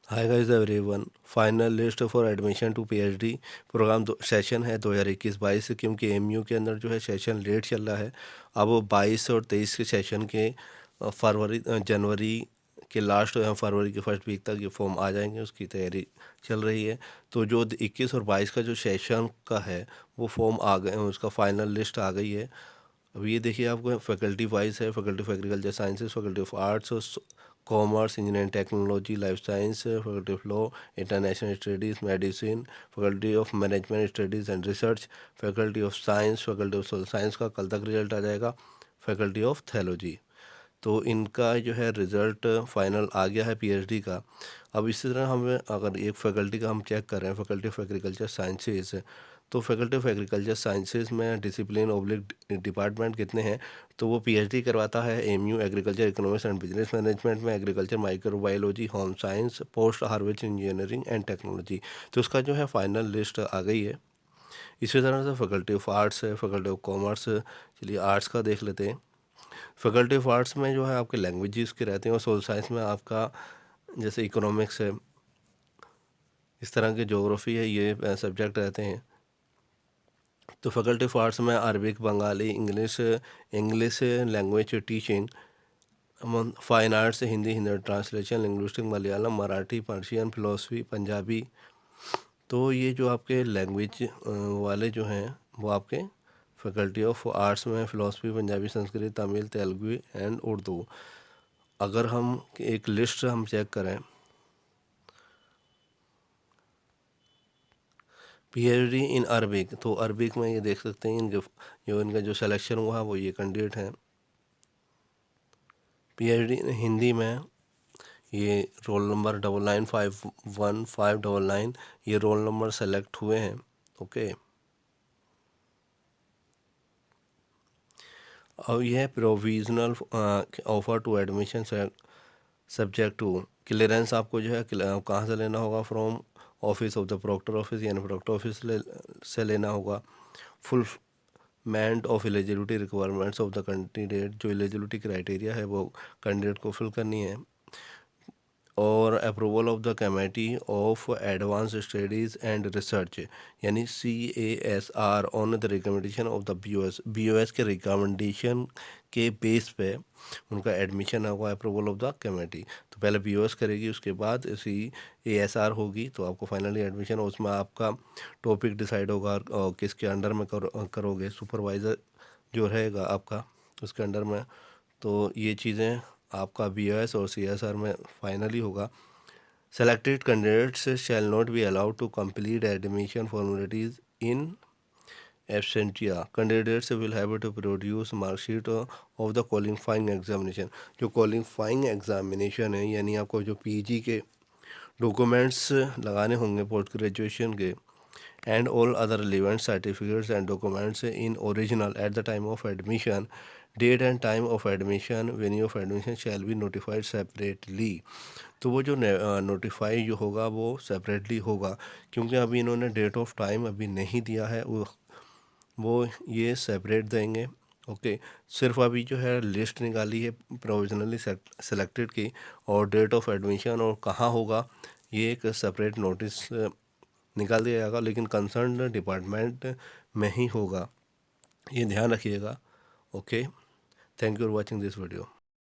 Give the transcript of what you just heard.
Hi guys everyone. Final list for admission to PhD programme session है 2021-22 क्योंकि MU के अंदर जो है सेशन लेट चल रहा है। अब वो 22 और 23 के सेशन के जनवरी के लास्ट या फरवरी के फर्स्ट वीक तक ये फॉर्म आ जाएंगे, उसकी तैयारी चल रही है। तो जो 21 और 22 का जो सेशन का है वो फॉर्म आ गए, उसका फाइनल लिस्ट आ गई है। अब ये देखिए, आपको फैकल्टी वाइज है, faculty of agriculture sciences, faculty of arts, commerce, engineering technology, life science, faculty of law, international studies, medicine, faculty of management studies and research, faculty of science, faculty of social science का कल तक result आ जाएगा, faculty of थेलोजी। तो इनका जो है result final आ गया है पीएचडी का। अब इसी तरह हमें अगर एक फैकल्टी का हम चेक कर रहे हैं, फैकल्टी ऑफ एग्रीकल्चर साइंसेज, तो फैकल्टी ऑफ एग्रीकल्चर साइंसेज में डिसिप्लिन ऑब्लिक डिपार्टमेंट कितने हैं, तो वो पीएचडी करवाता है MU agriculture economics and business management में, agriculture microbiology, home science, post harvest engineering and technology. तो उसका जो है फाइनल लिस्ट आ गई है। इसी तरह से फैकल्टी ऑफ आर्ट्स है, फैकल्टी ऑफ कॉमर्स। चलिए आर्ट्स का देख लेते हैं। फैकल्टी ऑफ आर्ट्स में जो है आपके लैंग्वेजेस के रहते हैं, और सोशल साइंस में आपका जैसे इकोनॉमिक्स है, इस तरह के ज्योग्राफी है, ये सब्जेक्ट रहते हैं। तो फैकल्टी ऑफ आर्ट्स में Arabic, Bengali, English, English language teaching, fine arts, Hindi, Hindi translation, linguistic, Malayalam, Marathi, Persian, philosophy, Punjabi. तो ये जो आपके लैंग्वेज वाले जो हैं वो आपके फैकल्टी ऑफ आर्ट्स में फिलोसफी, पंजाबी, संस्कृत, तमिल, तेलुगु एंड उर्दू। अगर हम एक लिस्ट हम चेक करें पीएचडी इन अरबिक, तो अरबिक में ये देख सकते हैं इनका जो सिलेक्शन हुआ वो ये कैंडिडेट हैं। पीएचडी हिंदी में ये रोल नंबर 9951 599, ये रोल नंबर सेलेक्ट हुए हैं। ओके। अब यह है provisional offer to admission subject to clearance. आपको जो है कहाँ से लेना होगा, from office of the proctor office, यानी प्रोक्टर ऑफिस से लेना होगा। Fulfilment of eligibility requirements of the candidate, जो एलिजिबिलिटी क्राइटेरिया है वो कैंडिडेट को फिल करनी है। और approval of the committee of advance studies and research, यानी CASR on the recommendation of the BOS के रिकमेंडेशन के बेस पे उनका एडमिशन होगा, अप्रूवल ऑफ द कमेटी। तो पहले BOS करेगी, उसके बाद CASR होगी, तो आपको फाइनली एडमिशन, उसमें आपका टॉपिक डिसाइड होगा और किसके अंडर में करोगे, सुपरवाइज़र जो रहेगा आपका उसके अंडर में। तो ये चीज़ें आपका BOS और CSR में फाइनली होगा। Selected candidates shall not be allowed to complete admission formalities in absentia. Candidates will have to produce marksheet of the qualifying examination. जो क्वालिफाइंग एग्जामिनेशन है, यानी आपको जो PG के डॉक्यूमेंट्स लगाने होंगे पोस्ट ग्रेजुएशन के, and all other relevant certificates and documents in original at the time of admission. Date and time of admission, venue of admission shall be notified separately. तो वो जो नोटिफाई जो होगा वो सेपरेटली होगा, क्योंकि अभी इन्होंने डेट ऑफ टाइम अभी नहीं दिया है, वो ये सेपरेट देंगे। ओके। सिर्फ अभी जो है लिस्ट निकाली है प्रोविजनली सेलेक्टेड की, और डेट ऑफ एडमिशन और कहाँ होगा ये एक सेपरेट नोटिस निकाल दिया जाएगा, लेकिन कंसर्न डिपार्टमेंट में ही होगा, ये ध्यान रखिएगा। Okay. Thank you for watching this video.